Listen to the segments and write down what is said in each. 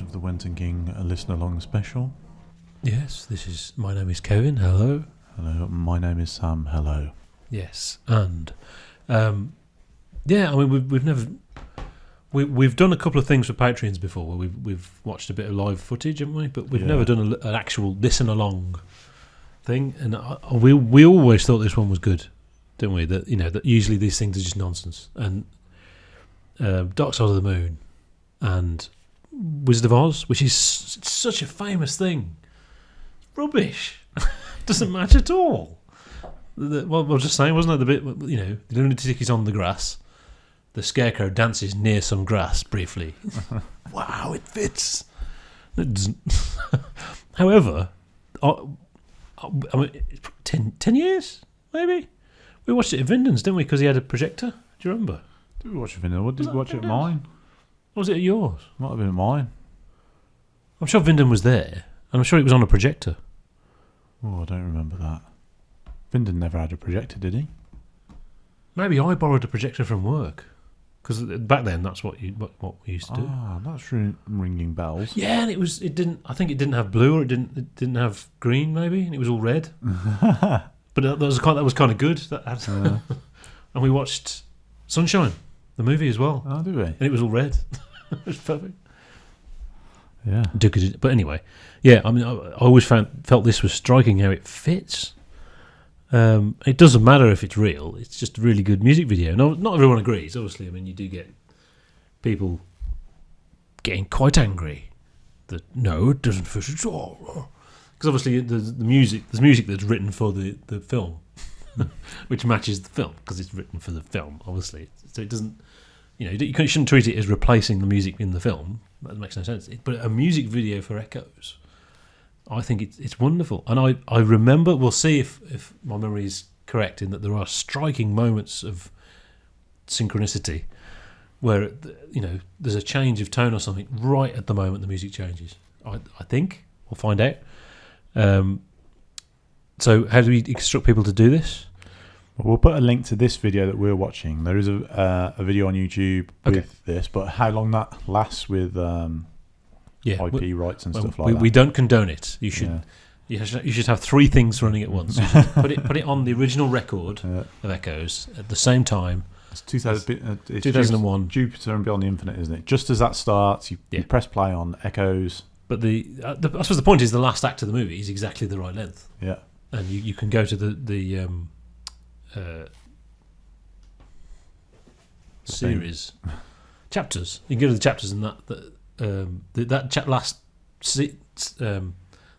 Of the Wenton King Listen Along special. Yes, my name is Kevin. Hello. Hello, my name is Sam. Hello. Yes, and we've done a couple of things for Patreons before where we've watched a bit of live footage, haven't we? But we've never done an actual listen along thing, and we always thought this one was good, didn't we? That usually these things are just nonsense, and Dark Side of the Moon and Wizard of Oz, which is such a famous thing. Rubbish. Doesn't match at all. Well, I was just saying, wasn't it the bit, the lunatic is on the grass. The scarecrow dances near some grass briefly. Wow, it fits. It doesn't. However, I mean, 10 years, maybe? We watched it at Vinden's, didn't we? Because he had a projector. Do you remember? Did we watch it at Vinden's? Did we watch it at mine? Or was it at yours? Might have been at mine. I'm sure Vinden was there, and I'm sure it was on a projector. Oh, I don't remember that. Vinden never had a projector, did he? Maybe I borrowed a projector from work, because back then that's what we used to do. Ah, that's ringing bells. Yeah, and it didn't. I think it didn't have blue, or it didn't have green, maybe, and it was all red. But that was kind of good. And we watched Sunshine, the movie as well. Oh, did we? And it was all red. It was perfect. Yeah. But anyway, yeah. I mean, I always felt this was striking how it fits. It doesn't matter if it's real. It's just a really good music video. No, not everyone agrees. Obviously, I mean, you do get people getting quite angry that no, it doesn't fit at all. Because obviously, there's music that's written for the film, which matches the film because it's written for the film. Obviously, so it doesn't. You shouldn't treat it as replacing the music in the film. That makes no sense. But a music video for Echoes, I think it's wonderful. And I remember, we'll see if my memory is correct in that there are striking moments of synchronicity where, there's a change of tone or something right at the moment the music changes. I think. We'll find out. So how do we instruct people to do this? Well, we'll put a link to this video that we're watching. There is a video on YouTube with this, but how long that lasts with IP rights and stuff like that. We don't condone it. You should have three things running at once. You should put it on the original record of Echoes at the same time. It's 2001. Jupiter and Beyond the Infinite, isn't it? Just as that starts, you press play on Echoes. But I suppose the point is the last act of the movie is exactly the right length. Yeah. And you can go to the series chapters. You can go to the chapters, and the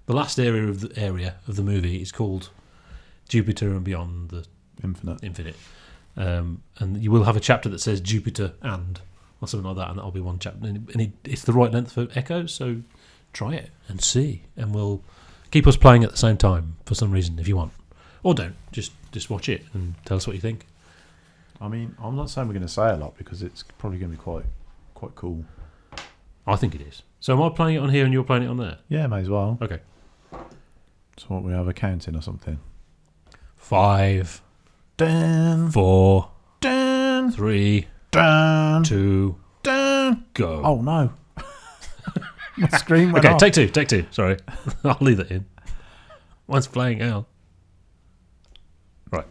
last area of the movie is called Jupiter and Beyond the Infinite. And you will have a chapter that says Jupiter or something like that, and that'll be one chapter. And it's the right length for Echoes, so try it and see, and we'll keep us playing at the same time for some reason if you want, or don't. Just watch it and tell us what you think. I mean, I'm not saying we're going to say a lot because it's probably going to be quite cool. I think it is. So am I playing it on here and you're playing it on there? Yeah, may as well. Okay. So what, we have a counting or something? 5, 4, 3, 2, go. Oh no. My screen went off. Take two. Sorry. I'll leave that in. One's playing out. Right.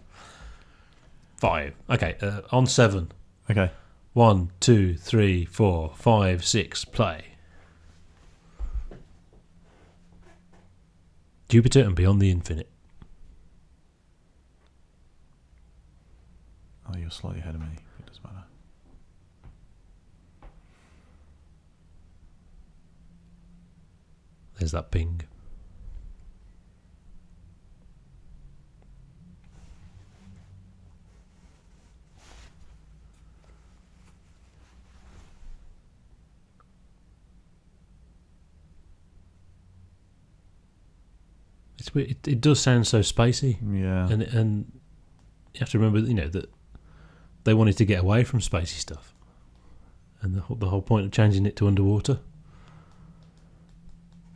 5. Okay, on 7. Okay. 1, 2, 3, 4, 5, 6, play. Jupiter and Beyond the Infinite. Oh, you're slightly ahead of me. It doesn't matter. There's that ping. It does sound so spacey. Yeah. And you have to remember, that they wanted to get away from spacey stuff, and the whole point of changing it to underwater,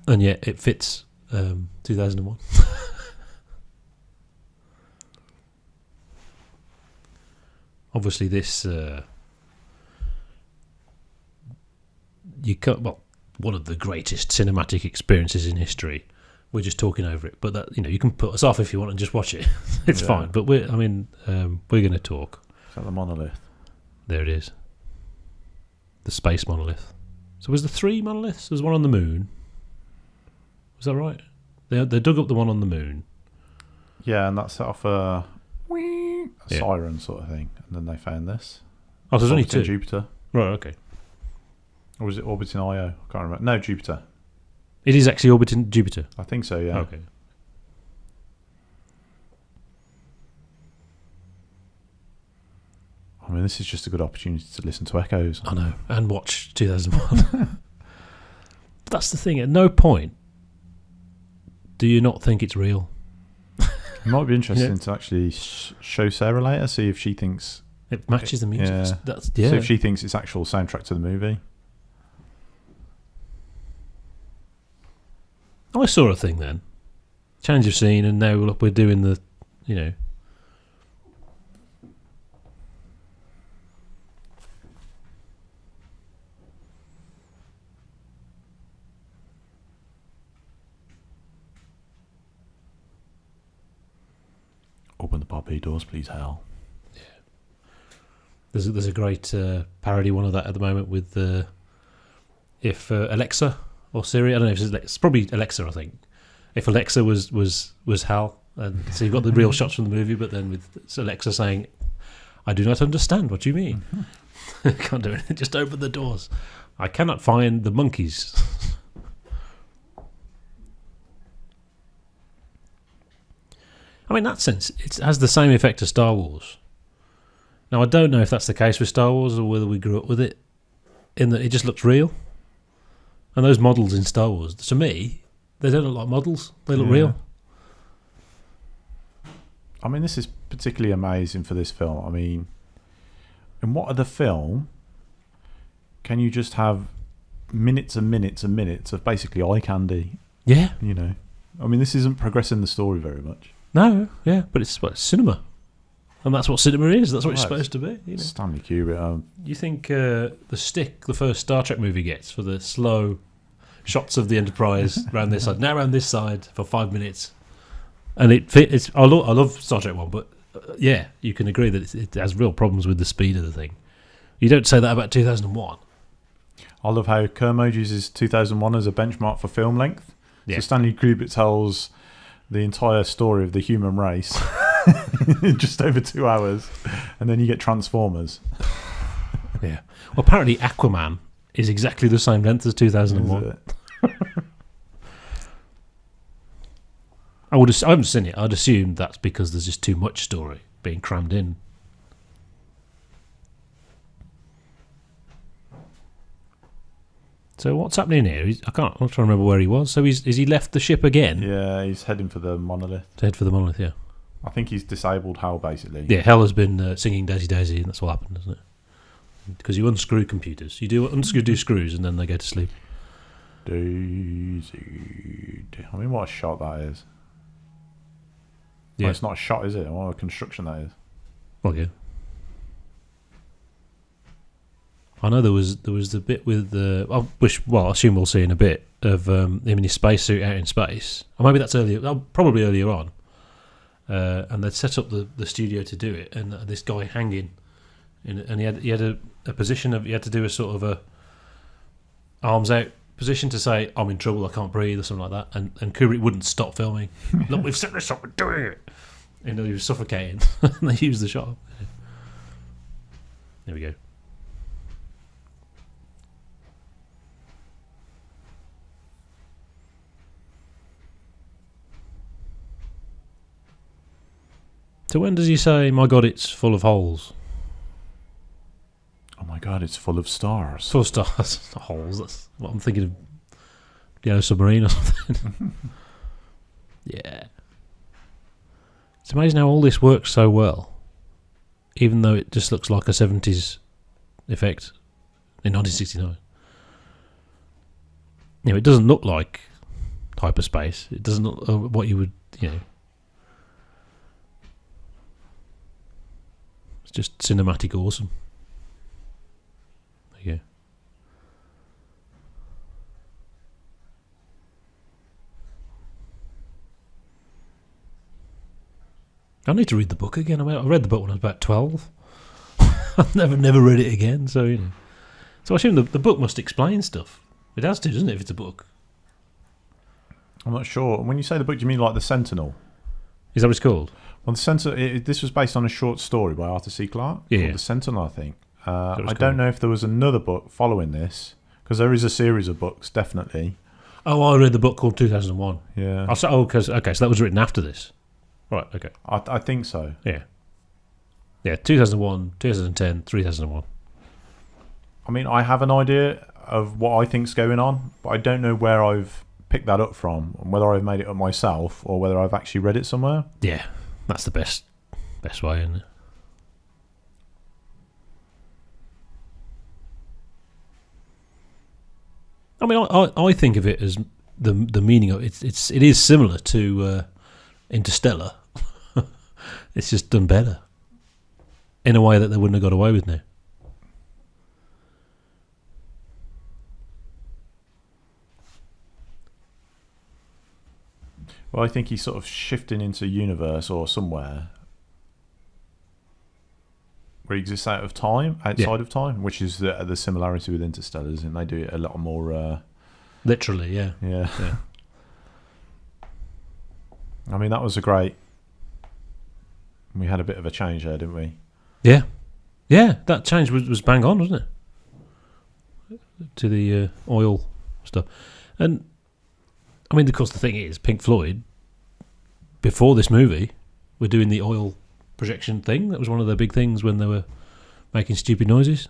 and yet it fits 2001. Obviously, this one of the greatest cinematic experiences in history. We're just talking over it, but that you can put us off if you want and just watch it. It's fine. But we're going to talk. Is that the monolith? There it is. The space monolith. So was there 3 monoliths? There's one on the moon. Was that right? They dug up the one on the moon. Yeah, and that set off a siren sort of thing, and then they found this. Oh, there's only 2. Jupiter. Right. Okay. Or was it orbiting Io? I can't remember. No, Jupiter. It is actually orbiting Jupiter. I think so, yeah. Okay. I mean, this is just a good opportunity to listen to echoes. I know. And watch 2001. But that's the thing. At no point do you not think it's real. It might be interesting to actually show Sarah later, see if she thinks... It matches the music. Yeah. See if she thinks it's actual soundtrack to the movie. I saw a thing then. Change of scene, and now we're doing the, Open the Poppy doors, please, Hal. Yeah. There's a great parody one of that at the moment with if Alexa or Siri, I don't know if it's probably Alexa, I think. If Alexa was Hal, and so you've got the real shots from the movie, but then with Alexa saying, "I do not understand what you mean." Can't do anything. Just open the doors. I cannot find the monkeys. I mean, in that sense, it has the same effect as Star Wars. Now, I don't know if that's the case with Star Wars or whether we grew up with it, in that it just looks real. And those models in Star Wars, to me, they don't look like models. They look real. I mean, this is particularly amazing for this film. I mean, in what other film can you just have minutes and minutes and minutes of basically eye candy? Yeah. I mean, this isn't progressing the story very much. No, yeah, but it's cinema. And that's what cinema is. That's what it's supposed to be. Stanley Kubrick. You think the stick the first Star Trek movie gets for the slow shots of the Enterprise around this side, now around this side for 5 minutes, and I love Star Trek 1, but you can agree that it has real problems with the speed of the thing. You don't say that about 2001. I love how Kermode uses 2001 as a benchmark for film length. Yeah. So Stanley Kubrick tells the entire story of the human race in just over 2 hours, and then you get Transformers. Yeah. Well, apparently Aquaman is exactly the same length as 2001. I haven't seen it. I'd assume that's because there's just too much story being crammed in. So what's happening here? I'm trying to remember where he was. So is he left the ship again? Yeah, he's heading for the monolith. To head for the monolith, yeah. I think he's disabled Hal, basically. Yeah, Hal has been singing Daisy Daisy, and that's what happened, isn't it? Because you unscrew computers. You do unscrew screws, and then they go to sleep. Daisy. I mean, what a shot that is. Yeah. Well, it's not a shot, is it? What a construction that is. Well, yeah. I know there was the bit with I assume we'll see in a bit of him in his spacesuit out in space. Or maybe that's probably earlier on. And they'd set up the studio to do it, and this guy hanging, and he had a position of, he had to do a sort of a arms out position to say, "I'm in trouble, I can't breathe," or something like that. And Kubrick wouldn't stop filming. Look, we've set this up, we're doing it. And he was suffocating. And they used the shot. There we go. So when does he say, "My God, it's full of holes"? Oh my God, it's full of stars. Full of stars. Holes, that's what I'm thinking of. Yellow Submarine or something. Yeah. It's amazing how all this works so well, even though it just looks like a 70s effect in 1969. You know, it doesn't look like hyperspace. It doesn't look what you would, you know. It's just cinematic awesome. There you go. I need to read the book again. I mean, I read the book when I was about 12. I've never read it again, so you know. So I assume the book must explain stuff. It has to, doesn't it, if it's a book? I'm not sure. When you say the book, do you mean like The Sentinel? Is that what it's called? Well, The Sentinel. This was based on a short story by Arthur C. Clarke called The Sentinel, I think. I don't know if there was another book following this, because there is a series of books, definitely. Oh, I read the book called 2001. Yeah. Okay, so that was written after this. Right, okay. I think so. Yeah. Yeah, 2001, 2010, 3001. I mean, I have an idea of what I think's going on, but I don't know where I've picked that up from, and whether I've made it up myself or whether I've actually read it somewhere. Yeah, that's the best way, isn't it? I mean, I think of it as the meaning of it. It is similar to Interstellar. It's just done better in a way that they wouldn't have got away with now. Well, I think he's sort of shifting into a universe or somewhere where he exists outside of time, which is the similarity with Interstellars, and they do it a lot more. Literally, yeah. Yeah. I mean, that was a great. We had a bit of a change there, didn't we? Yeah. Yeah, that change was bang on, wasn't it? To the oil stuff. And, I mean, of course, the thing is, Pink Floyd, before this movie, were doing the oil projection thing. That was one of their big things when they were making stupid noises.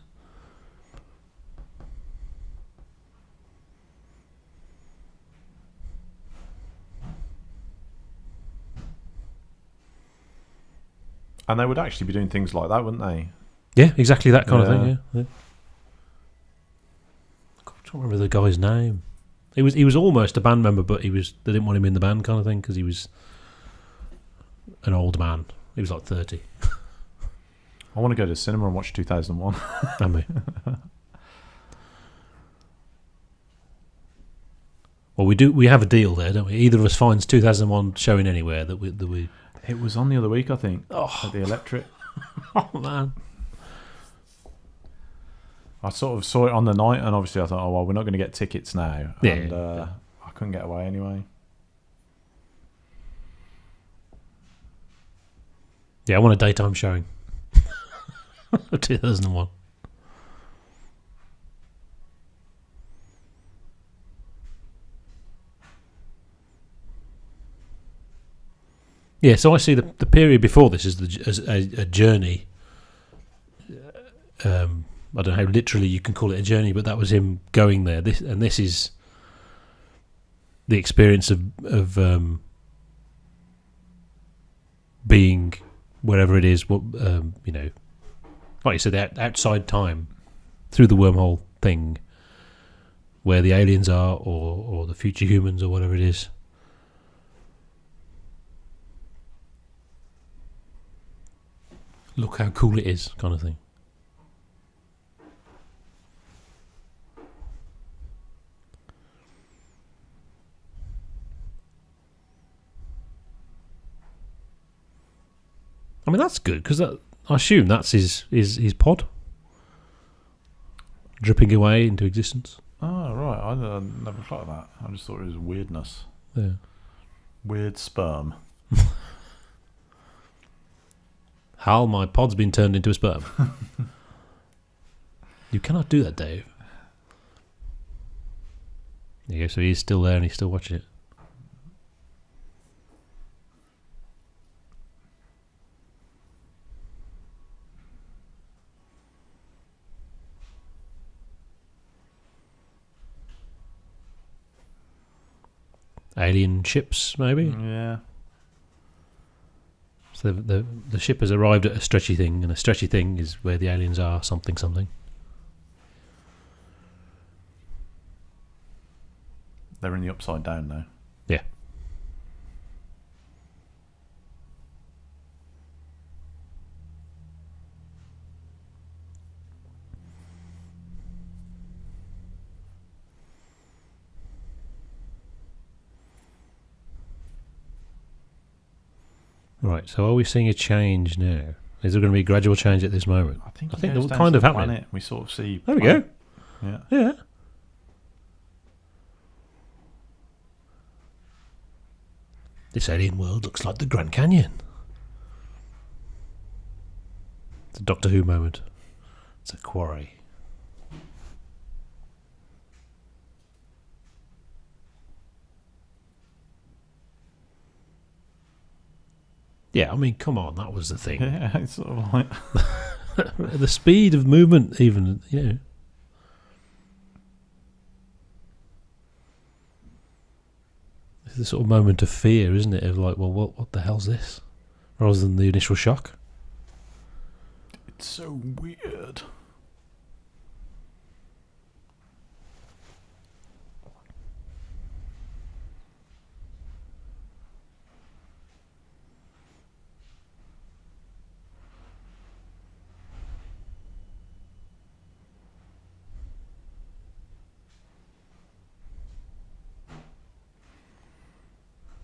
And they would actually be doing things like that, wouldn't they? Yeah, exactly that kind of thing. Yeah. I can't remember the guy's name. He was almost a band member, but they didn't want him in the band kind of thing because he was an old man. He was like 30. I want to go to the cinema and watch 2001. And me. Well, we have a deal there, don't we? Either of us finds 2001 showing anywhere that we. It was on the other week, I think, Oh. at the Electric. Oh man! I sort of saw it on the night, and obviously I thought, oh well, we're not going to get tickets now, and I couldn't get away anyway. Yeah, I want a daytime showing. 2001. Yeah, so I see the period before this as a journey. I don't know how literally you can call it a journey, but that was him going there. This is the experience of being wherever it is. What you know, like you said, outside time, through the wormhole thing, where the aliens are, or the future humans, or whatever it is. Look how cool it is, kind of thing. I mean, that's good because I assume that's his pod dripping away into existence. Oh right, I never thought of that. I just thought it was weirdness. Yeah. Weird sperm. Hal, my pod's been turned into a sperm. You cannot do that, Dave. Yeah, so he's still there and he's still watching it. alien ships, maybe. Yeah. So the ship has arrived at a stretchy thing, and a stretchy thing is where the aliens are. Something. They're in the Upside Down now. Yeah. Right, so are we seeing a change now? Is there going to be a gradual change at this moment? I think they're down kind to of the happening. planet. We sort of see. There we go. Yeah. Yeah. This alien world looks like the Grand Canyon. It's a Doctor Who moment. It's a quarry. Yeah, I mean, come on, that was the thing. Yeah, it's sort of like The speed of movement, even, you know. It's the sort of moment of fear, isn't it? Of like, well, what the hell's this? Rather than the initial shock. it's so weird.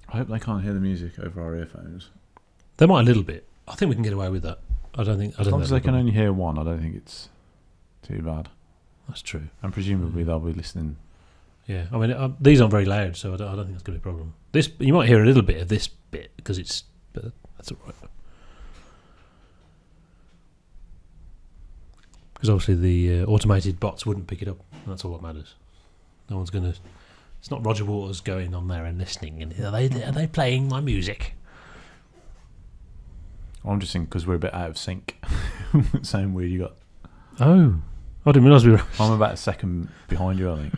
I hope they can't hear the music over our earphones. They might a little bit. I think we can get away with that. I don't think. As long as they can only hear one, I don't think it's too bad. That's true. And presumably they'll be listening. Yeah, I mean, these aren't very loud, so I don't think that's going to be a problem. This, you might hear a little bit of this bit because it's, but that's all right. Because obviously the automated bots wouldn't pick it up. That's all that matters. No one's going to. It's not Roger Waters going on there and listening. And are they playing my music? I'm just thinking because we're a bit out of sync. Same weird. You got. Oh, I didn't realise we were. I'm about a second behind you, I think.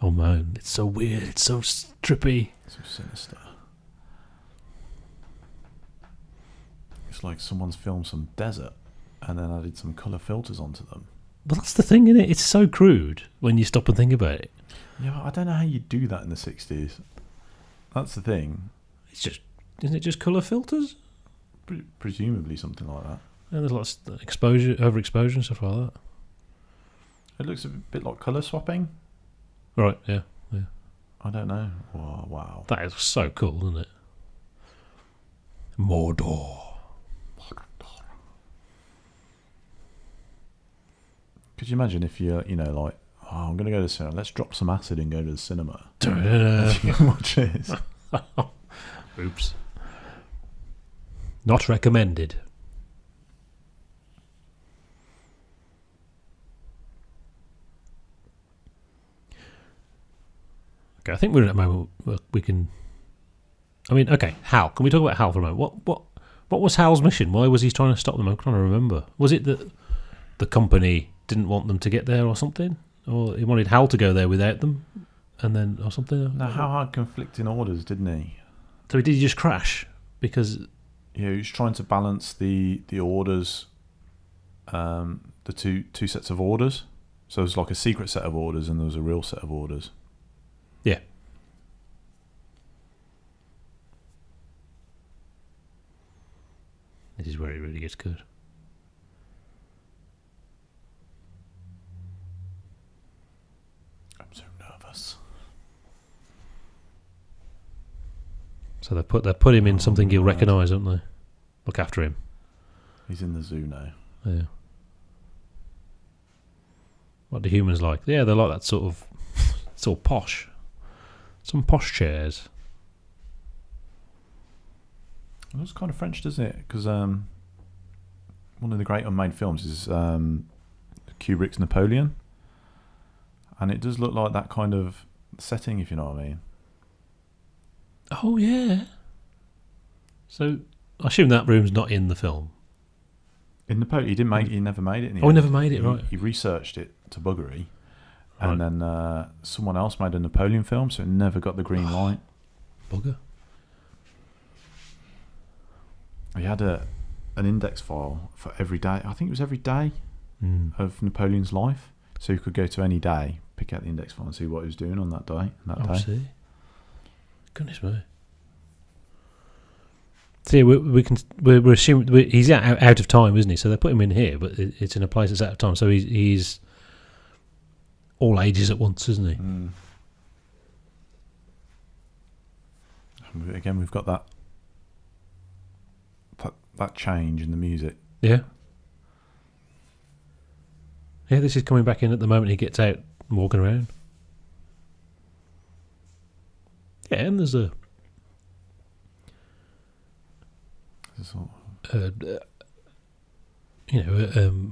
Oh man, it's so weird. It's so trippy. So sinister. It's like someone's filmed some desert and then added some colour filters onto them. Well, that's the thing, isn't it? It's so crude when you stop and think about it. Yeah, but I don't know how you do that in the 60s. That's the thing. It's just, isn't it just colour filters? Presumably something like that. And there's lots of exposure, overexposure and stuff like that. It looks a bit like colour swapping. Right, yeah. I don't know. Oh, wow. That is so cool, isn't it? Mordor. Could you imagine if you're, like, I'm going to go to the cinema. Let's drop some acid and go to the cinema. Watch this. Oops. Not recommended. Okay, I think we're at a moment where we can. I mean, okay, Hal. Can we talk about Hal for a moment? What was Hal's mission? Why was he trying to stop them? I'm trying to remember. Was it that the company didn't want them to get there or something? Or he wanted Hal to go there without them? And then, or something? Now, Hal had conflicting orders, didn't he? So did he just crash? Because. Yeah, he was trying to balance the orders, the two sets of orders. So there's like a secret set of orders and there was a real set of orders. Yeah. This is where it really gets good. I'm so nervous. So they put him in something he'll recognise, don't they? Look after him. He's in the zoo now. Yeah. What do humans like? Yeah, they're like that sort of. It's all posh. Some posh chairs. It looks kind of French, doesn't it? Because one of the great unmade films is Kubrick's Napoleon. And it does look like that kind of setting, if you know what I mean. Oh, yeah. So, I assume that room's not in the film. In Napoleon, he never made it in the Oh, he end. never made it, right. He researched it to buggery. and then someone else made a Napoleon film, so it never got the green light. Bugger. He had an index file for every day. I think it was every day of Napoleon's life, so you could go to any day, pick out the index file, and see what he was doing on that day. I see. Goodness me. See, we're assuming he's out of time, isn't he? So they put him in here, but it's in a place that's out of time. So he's all ages at once, isn't he? Again, we've got that change in the music. Yeah. Yeah, this is coming back in at the moment he gets out and walking around. Yeah, and there's a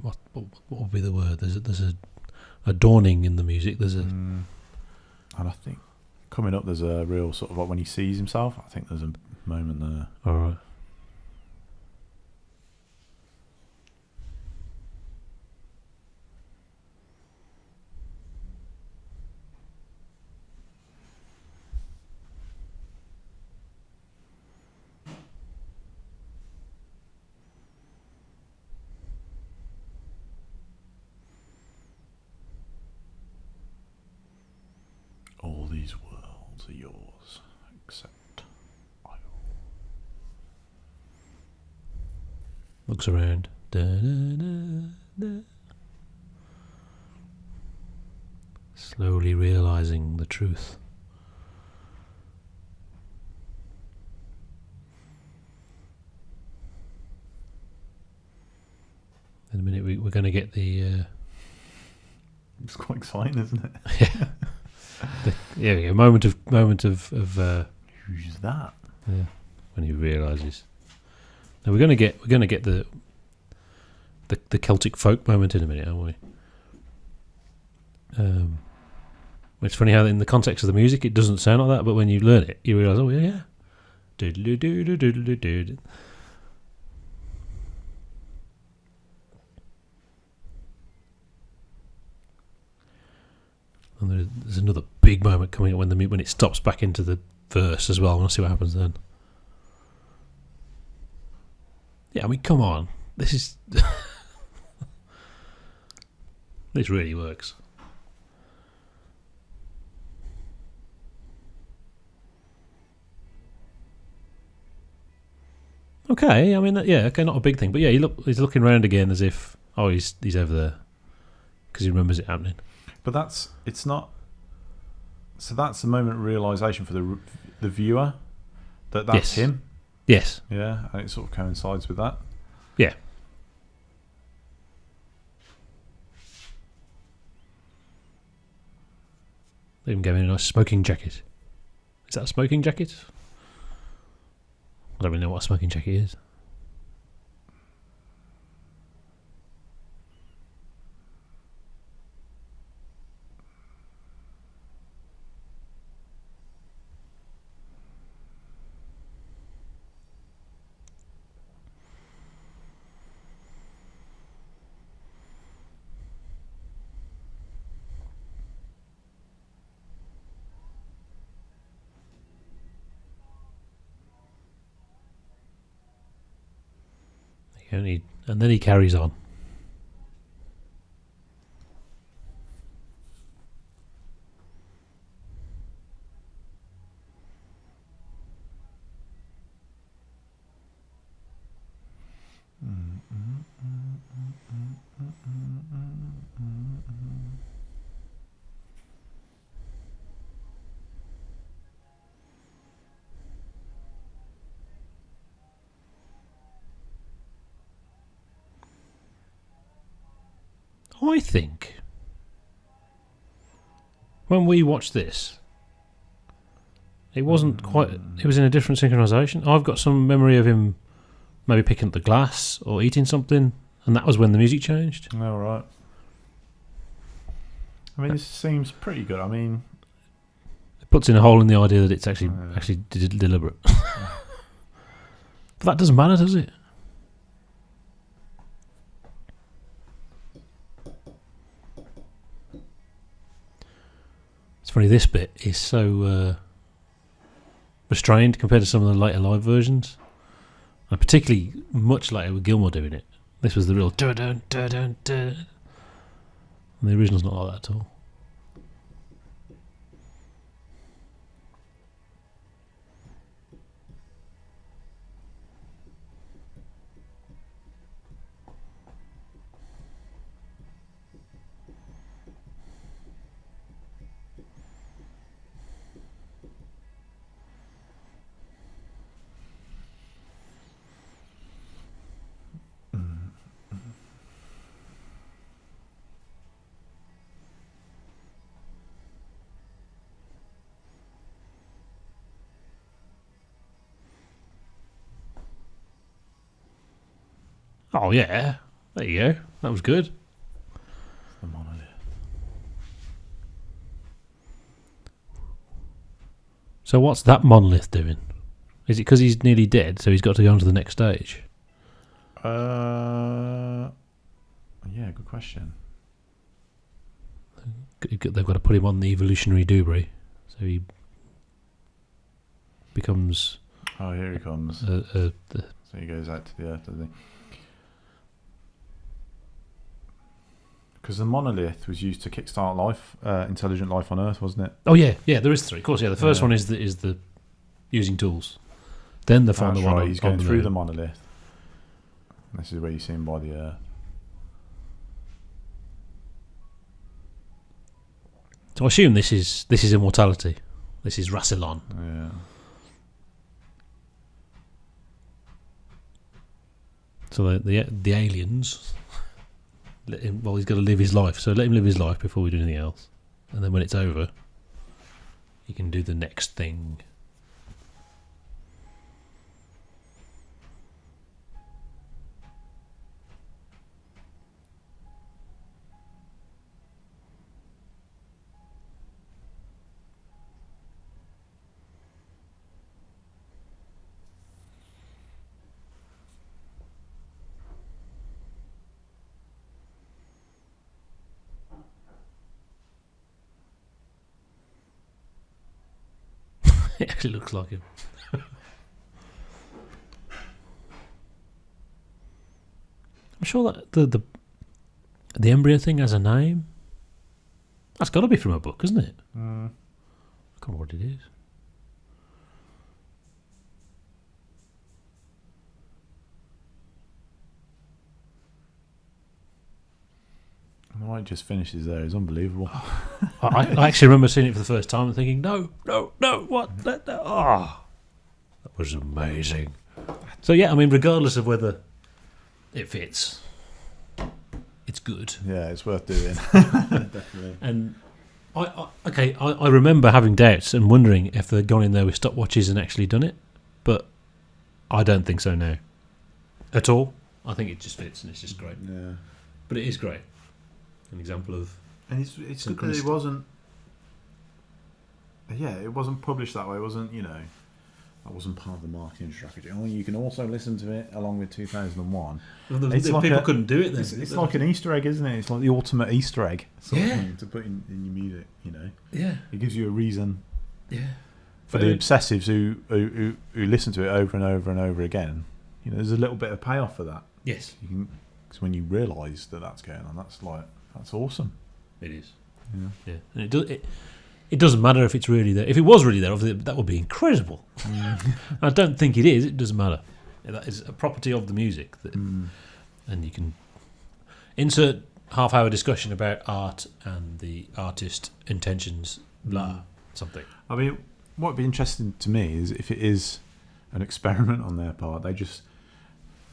what would be the word? There's a dawning in the music. There's a and I think coming up there's a real sort of like when he sees himself. I think there's a moment there. All right. All these worlds are yours, except I. Looks around. Da, da, da, da. Slowly realizing the truth. In a minute, we're going to get the. It's quite exciting, isn't it? Yeah. A moment of who's that? Yeah, when he realizes. Now we're gonna get the Celtic folk moment in a minute, aren't we? It's funny how in the context of the music it doesn't sound like that, but when you learn it, you realize, oh yeah, doodle doodle doodle doodle. And there's another big moment coming up when it stops back into the verse as well. I want to see what happens then. Yeah, I mean, come on. This is... this really works. Okay, I mean, yeah, okay, not a big thing. But yeah, he's looking around again as if, he's over there. Because he remembers it happening. But it's not. So that's the moment of realization for the viewer that's yes. him. Yes. Yeah, and it sort of coincides with that. Yeah. They even gave me a nice smoking jacket. Is that a smoking jacket? I don't really know what a smoking jacket is. And then he carries on. I think when we watched this, it wasn't quite. It was in a different synchronization. I've got some memory of him maybe picking up the glass or eating something, and that was when the music changed. Oh, right. I mean, this seems pretty good. I mean, it puts in a hole in the idea that it's actually deliberate. But that doesn't matter, does it? It's funny, this bit is so restrained compared to some of the later live versions. And particularly much later with Gilmour doing it. This was the real dun dun dun dun. And the original's not like that at all. Oh yeah, there you go. That was good. The monolith. So what's that monolith doing? Is it because he's nearly dead, so he's got to go on to the next stage? Yeah, good question. They've got to put him on the evolutionary debris, so he becomes. Oh, here he comes. So he goes out to the earth, doesn't he? Because the monolith was used to kickstart life, intelligent life on Earth, wasn't it? Oh yeah, there is 3. Of course, yeah. The first one is the using tools. Then the final one. He's going through the monolith. This is where you see him by the Earth. So I assume this is immortality. This is Rassilon. Yeah. So the aliens. He's got to live his life. So let him live his life before we do anything else. And then when it's over, he can do the next thing. It actually looks like him. I'm sure that the embryo thing has a name. That's got to be from a book, isn't it? I can't remember what it is. The way it just finishes there is unbelievable. I actually remember seeing it for the first time and thinking, no, what? That was amazing. So yeah, I mean, regardless of whether it fits, it's good. Yeah, it's worth doing. Definitely. And I remember having doubts and wondering if they'd gone in there with stopwatches and actually done it, but I don't think so now. At all. I think it just fits and it's just great. Yeah. But it is great. An example of. And it's good that it wasn't. Yeah, it wasn't published that way. It wasn't, that wasn't part of the marketing strategy. Oh, you can also listen to it along with 2001. Well, people couldn't do it then. It's like an Easter egg, isn't it? It's like the ultimate Easter egg sort of Yeah. thing to put in your music. Yeah. It gives you a reason. Yeah. For the obsessives who listen to it over and over and over again, there's a little bit of payoff for that. Yes. Because when you realise that that's going on, that's awesome. It is. Yeah. And it doesn't matter if it's really there. If it was really there, obviously that would be incredible. I don't think it is. It doesn't matter. That is a property of the music. And you can insert half-hour discussion about art and the artist intentions, blah, something. I mean, what would be interesting to me is if it is an experiment on their part, they just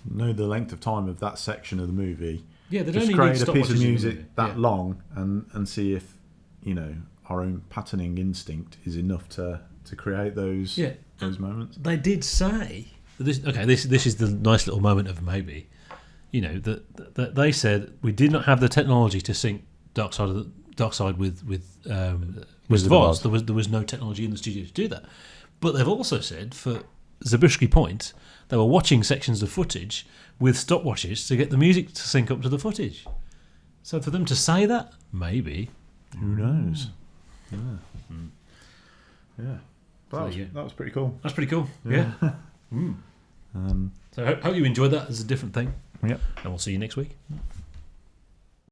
know the length of time of that section of the movie. Yeah, they just don't create need a piece of music that long and see if our own patterning instinct is enough to create those moments. They did say this. Okay, this is the nice little moment of maybe, that they said we did not have the technology to sync Dark Side with Wizard of Oz. There was no technology in the studio to do that. But they've also said for Zabriskie Point, they were watching sections of footage with stopwatches to get the music to sync up to the footage. So for them to say that, maybe. Who knows? Yeah. Yeah, but So, that was pretty cool. That's pretty cool. Yeah. So I hope you enjoyed that as a different thing. Yep. And we'll see you next week.